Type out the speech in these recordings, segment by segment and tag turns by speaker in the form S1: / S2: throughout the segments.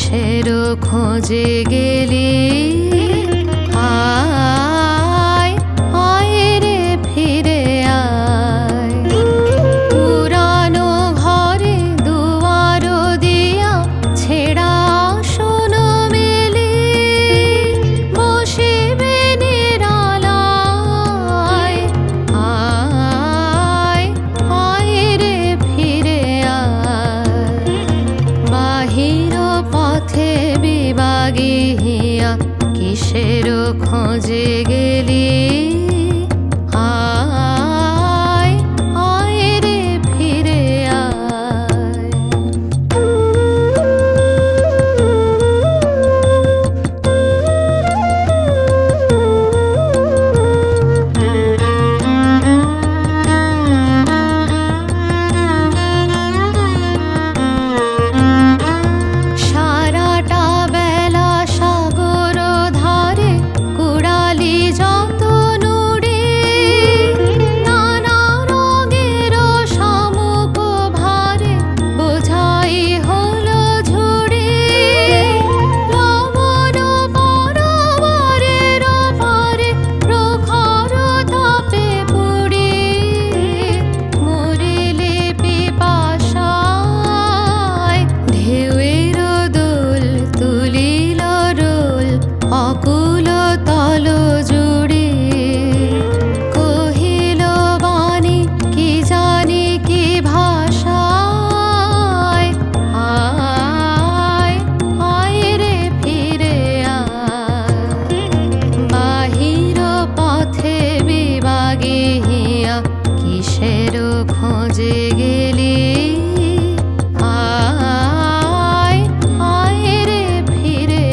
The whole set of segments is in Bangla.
S1: কিসের খোঁজে গেলি আয় আয় রে ফিরে আয় পুরানো ঘরে দুয়ার দিয়া ছেঁড়া আসন মেলে বসিবে নিরালায় আয় আয় রে ফিরে আয় বাহির পথে বিবাগিয়া কিসের খোঁজে গেলি আয় আয় রে ফিরে আয় সারাটা বেলা সাগর ধারে কুড়ালি যত নুড়ে নানা রঙের শামুক ভারে বোঝাই হলো ঝুড়ে লবণ পরবারের পারে প্রখর তাপে পুড়ে মরিলে পিপাসায় ঢেউয়ের দোল তুলিল রোল অকুল তল জুড়ে কহিল বাণী কি জানি কি ভাষায় আয় আয় রে ফিরে আয় বাহির পথে বিবাগিয়া কিসের খোঁজে গেলি আয় আয় রে ফিরে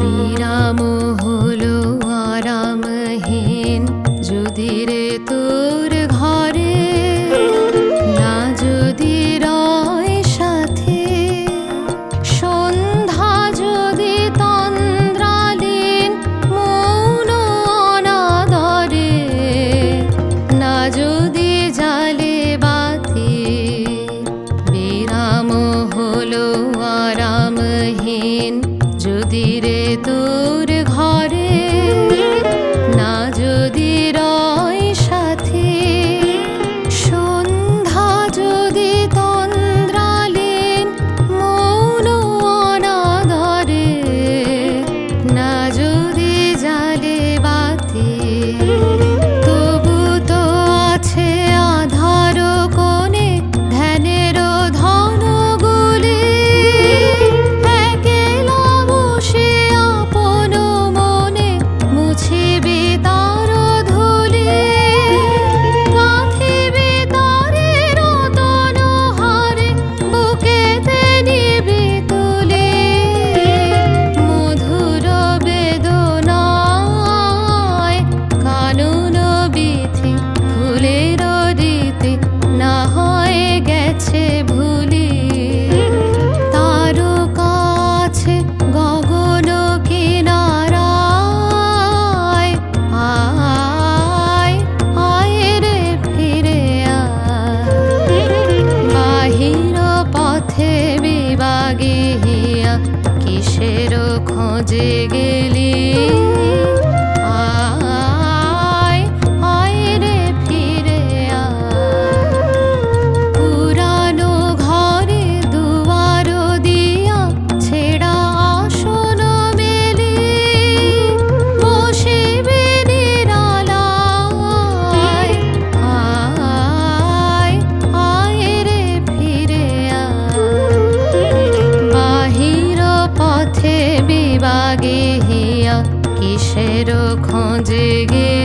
S1: বিরাম হলো আরামহীন যদি রে তোর ঘরে না যদি রয় সাথে সন্ধ্যা যদি তন্দ্রালীন মৌন অনাদরে না যদি জালে বাতি বিরাম হলো আরামহীন যদি রে তোর ঘরে না যদি রয় সাথে সন্ধ্যা যদি তন্দ্রালীন মৌন অনাদরে না যদি জালে বাতি তবু তো আছে আধার কোণে ধ্যানের ধন গুলি একেলা বসে আপন মনে মুছিবি তার ধুলি গাঁথিবি তারে রতন হারে বুকেতে নিবি তুলি মধুর বেদনায় কানন বিথি ফুলের রীতি না হয়ে গেছে ভুলি তার কাছে গগন কিনারায় আয় আয় রে ফিরে আয় বাহির পথে বিবাগিয়া কিসের খোঁজে গেলি আয় আয় রে ফিরে আয় পুরানো ঘরে দুয়ার দিয়া ছেঁড়া আসন মেলে বসিবে নিরালায় আয় আয় রে ফিরে আয় বাহির পথে বিবাগিয়া কিসের খোঁজে গে